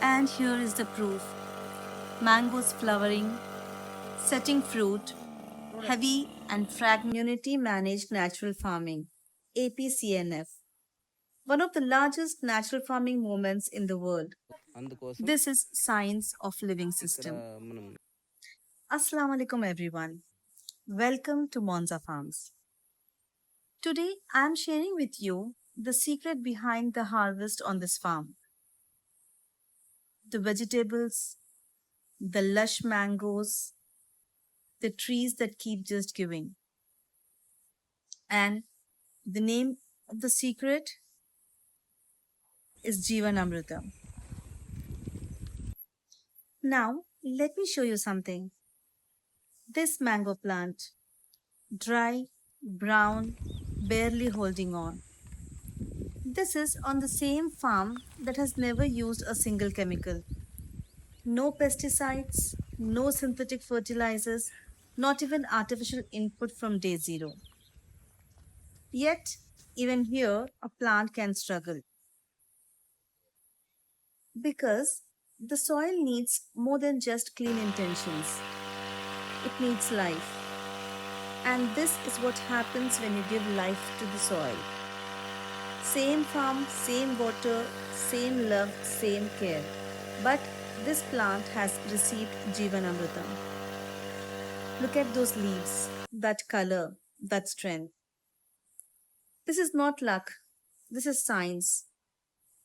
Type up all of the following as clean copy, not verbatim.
And here is the proof: mangoes flowering, setting fruit, heavy and fragmented community managed natural farming, APCNF, one of the largest natural farming movements in the world. అందుకోసం This is science of living ఇక్కడ system. మనం Assalamualaikum everyone. Welcome to Monza Farms. Today I am sharing with you the secret behind the harvest on this farm. The vegetables, the lush mangoes, the trees that keep just giving. And the name of the secret is Jeevanamrutham. Now, let me show you something. This mango plant, dry, brown, barely holding on. This is on the same farm that has never used a single chemical. No pesticides, no synthetic fertilizers, not even artificial input from day zero. Yet, even here, a plant can struggle because the soil needs more than just clean intentions, it needs life. And this is what happens when you give life to the soil. Same farm, same water, same love, same care. But this plant has received Jeevanamrutham. Look at those leaves, that color, that strength. This is not luck, this is science.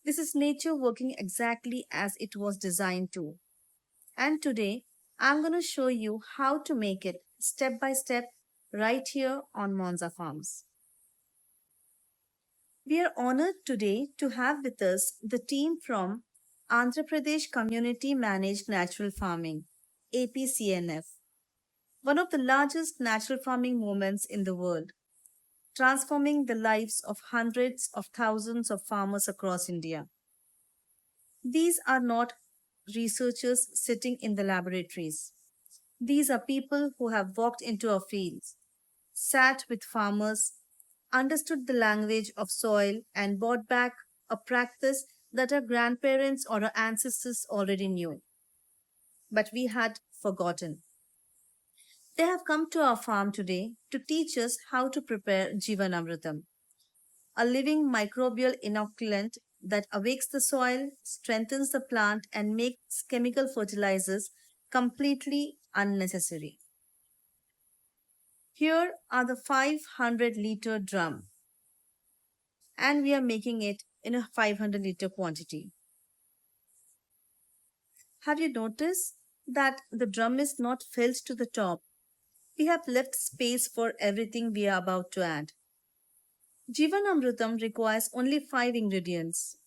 This is nature working exactly as it was designed to. And today, I'm going to show you how to make it step by step right here on Monza Farms. We are honored today to have with us the team from Andhra Pradesh Community Managed Natural Farming, APCNF, one of the largest natural farming movements in the world, transforming the lives of hundreds of thousands of farmers across India. These are not researchers sitting in the laboratories. These are people who have walked into our fields, sat with farmers, understood the language of soil, and brought back a practice that our grandparents or our ancestors already knew, but we had forgotten. They have come to our farm today to teach us how to prepare Jeevanamrutham, a living microbial inoculant that awakes the soil, strengthens the plant, and makes chemical fertilizers completely unnecessary. Here are the 500-liter drum, and we are making it in a 500-liter quantity. Have you noticed that the drum is not filled to the top? We have left space for everything we are about to add. Jeevanamrutham requires only 5 ingredients.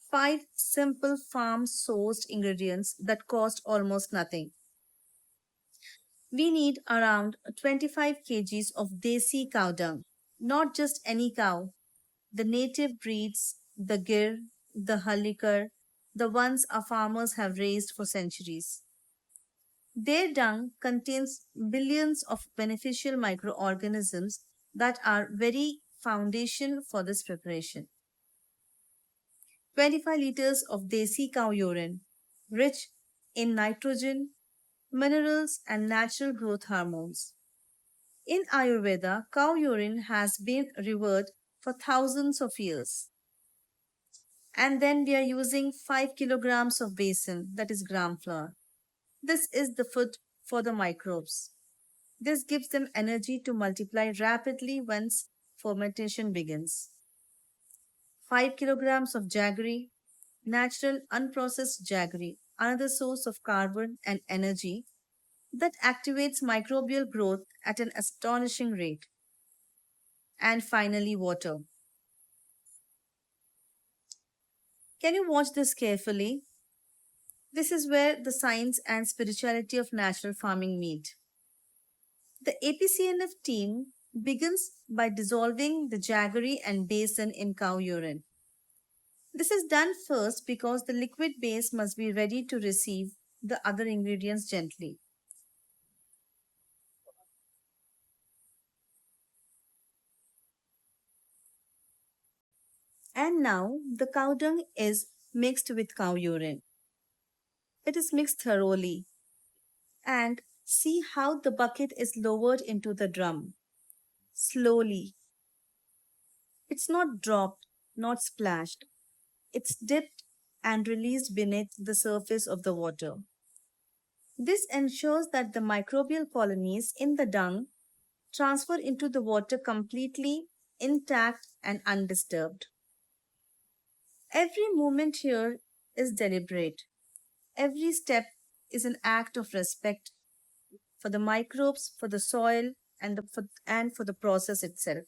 5 simple farm sourced ingredients that cost almost nothing. We need around 25 kgs of Desi Cow Dung, not just any cow, the native breeds, the Gir, the Halikar, the ones our farmers have raised for centuries. Their dung contains billions of beneficial microorganisms that are very foundation for this preparation. 25 liters of Desi Cow Urine, rich in nitrogen, minerals, and natural growth hormones. In Ayurveda, cow urine has been revered for thousands of years. And then we are using 5 kilograms of besan, that is gram flour. This is the food for the microbes. This gives them energy to multiply rapidly once fermentation begins. 5 kilograms of jaggery, natural unprocessed jaggery, another source of carbon and energy that activates microbial growth at an astonishing rate. And finally, water. Can you watch this carefully? This is where the science and spirituality of natural farming meet. The APCNF team begins by dissolving the jaggery and besan in cow urine. This is done first because the liquid base must be ready to receive the other ingredients gently. And now the cow dung is mixed with cow urine. It is mixed thoroughly. And see how the bucket is lowered into the drum. Slowly. It's not dropped, not splashed. It's dipped and released beneath the surface of the water. This ensures that the microbial colonies in the dung transfer into the water completely intact and undisturbed. Every movement here is deliberate. Every step is an act of respect for the microbes, for the soil, and for the process itself.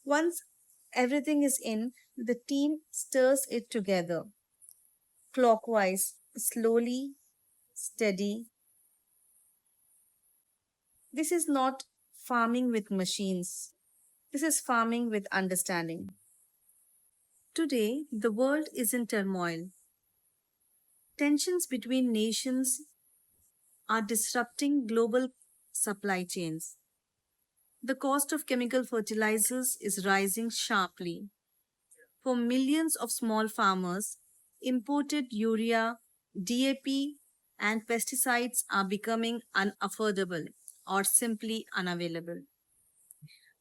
Once everything is in, the team stirs it together, clockwise, slowly, steady. This is not farming with machines. This is farming with understanding. Today, the world is in turmoil. Tensions between nations are disrupting global supply chains. The cost of chemical fertilizers is rising sharply. For millions of small farmers, imported urea, DAP, and pesticides are becoming unaffordable or simply unavailable.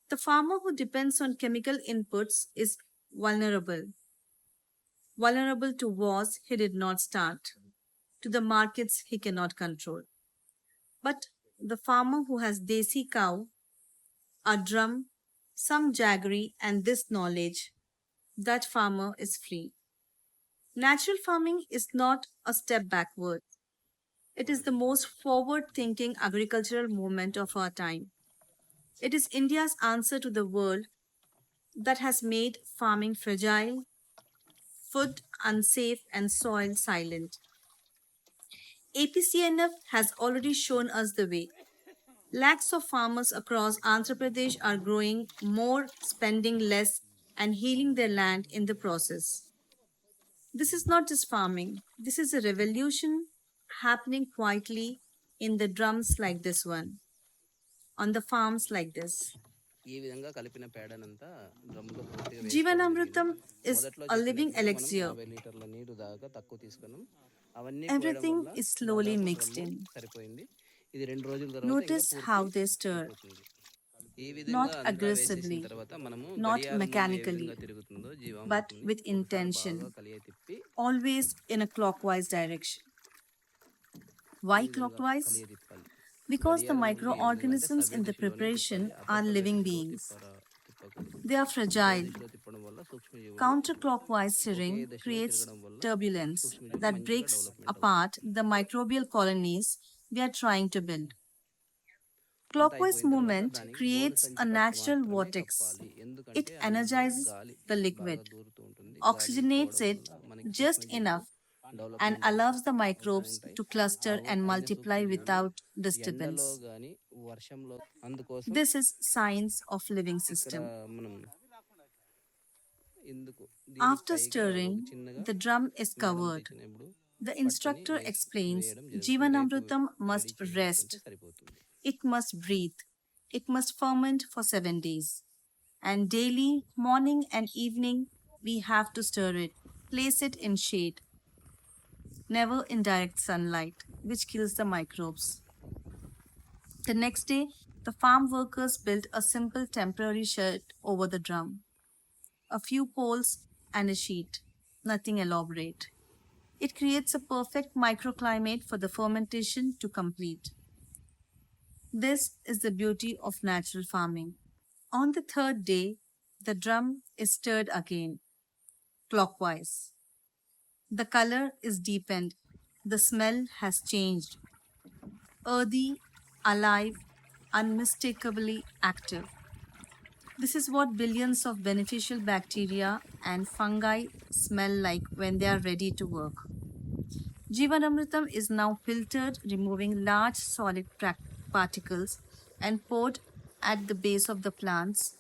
The farmer who depends on chemical inputs is vulnerable. Vulnerable to wars he did not start, to the markets he cannot control. But the farmer who has Desi cow, a drum, some jaggery, and this knowledge, that farmer is free. Natural farming is not a step backward. It is the most forward thinking agricultural movement of our time. It is India's answer to the world that has made farming fragile, food unsafe, and soil silent. APCNF has already shown us the way. Lakhs of farmers across Andhra Pradesh are growing more, spending less, and healing their land in the process. This is not just farming, this is a revolution happening quietly in the drums like this one, on the farms like this. ఈ విధంగా కలిపిన పేడనంతా డ్రమ్ములో పూర్తిగా వేసుకోవడం జరిగింది. Jeevanamrutham is మొదట్లో a living చెప్పినట్టుగా మనం elixir. 50 లీటర్ల నీరు దాకా తక్కువ తీసుకున్నాం. అవన్నీ పోయడం Everything వల్ల is slowly దాదాపు mixed డ్రమ్ము in. సరిపోయింది. ఇది 2 రోజుల తర్వాత ఇంకా Notice పూర్తి how they stir, అయిపోతుంది. ఈ విధంగా not అంతా వేసేసిన aggressively, తర్వాత మనము not గడియారం ముందు ఏ mechanically, విధంగా తిరుగుతుందో but జీవామృతంని with ఒకసారి బాగా intention, కలియ తిప్పి always in a clockwise direction. ఈ Why విధంగా clockwise? కలియ తిప్పాలి. Because the గడియారం ముందు ఏ విధంగా అంటే microorganisms సవ్య in the దిశలోనే preparation తిప్పాలి. are అపసవ్య living దిశలో beings. తిప్పకూడదు. They are సవ్య fragile. దిశలో తిప్పడం వల్ల సూక్ష్మజీవులు Counterclockwise ఒకే stirring దశలో creates తిరగడం వల్ల turbulence సూక్ష్మజీవులు that మంచిగా breaks డెవలప్మెంట్ అవుతాయి. apart the microbial colonies we are trying to build. అంతా Clockwise అయిపోయిన తర్వాత movement దానికి గోను creates సంచి a కట్టు natural మాత్రమే vortex. కప్పాలి. It ఎందుకంటే అందులో energizes గాలి the బాగా liquid, దూరుతూ ఉంటుంది. గాలి oxygenates పోవడం it వల్ల మనకి just సూక్ష్మజీవులు enough, and development allows the అవుతూ microbes ఉంటాయి. to cluster and అయిన multiply సూక్ష్మజీవులు without ఎండలో disturbance. కానీ వర్షంలో అందుకోసం This is science of living ఇక్కడ system. మనం ఎందుకు దీనికి After పైగా ఒక stirring, చిన్నగా the drum is madam covered. తెచ్చినప్పుడు The పట్టిని instructor explains వేయడం జరుగుతుంది. రేపు Jeevanamrutham రెడీ must చేసి rest, పెట్టుకుంటే సరిపోతుంది. it must breathe, it must ferment for 7 days. And daily, morning and evening, we have to stir it, place it in shade, never in direct sunlight, which kills the microbes. The next day, the farm workers built a simple temporary shed over the drum. A few poles and a sheet, nothing elaborate. It creates a perfect microclimate for the fermentation to complete. This is the beauty of natural farming. On the third day, the drum is stirred again, clockwise. The color is deepened, the smell has changed. Earthy, alive, unmistakably active. This is what billions of beneficial bacteria and fungi smell like when they are ready to work. Jeevanamrutham is now filtered, removing large solid particles and poured at the base of the plants.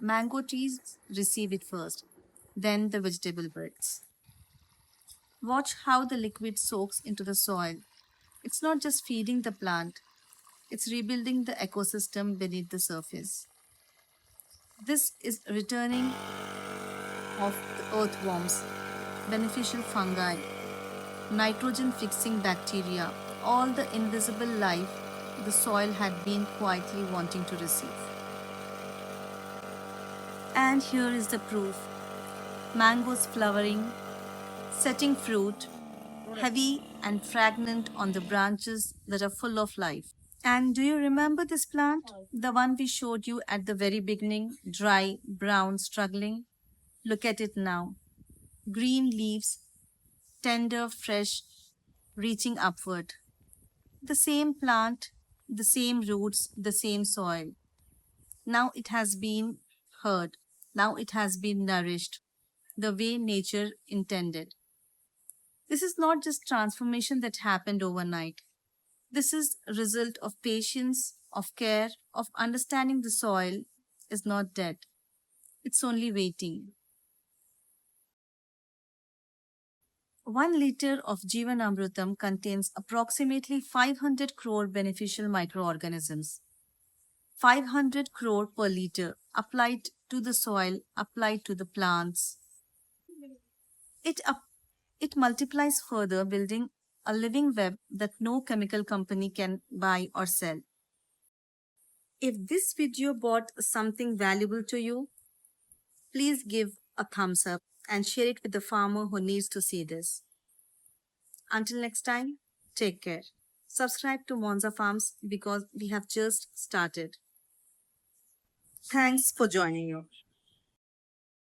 Mango trees receive it first, then the vegetable beds. Watch how the liquid soaks into the soil. It's not just feeding the plant, it's rebuilding the ecosystem beneath the surface. This is returning of the earthworms, beneficial fungi, nitrogen fixing bacteria, all the invisible life the soil had been quietly wanting to receive. And here is the proof: mangoes flowering, setting fruit, heavy and fragrant on the branches that are full of life. And do you remember this plant? The one we showed you at the very beginning, dry, brown, struggling? Look at it now. Green leaves, tender, fresh, reaching upward. The same plant, the same roots, the same soil. Now it has been heard. Now it has been nourished the way nature intended. This is not just transformation that happened overnight. This is a result of patience, of care, of understanding the soil is not dead. It's only waiting. 1 liter of Jeevanamrutham contains approximately 500 crore beneficial microorganisms. 500 crore per liter applied to the soil, applied to the plants. It, up, it multiplies further, building a living web that no chemical company can buy or sell. If this video brought something valuable to you, please give a thumbs up and share it with the farmer who needs to see this. Until next time, take care. Subscribe to Monza Farms because we have just started. Thanks for joining you.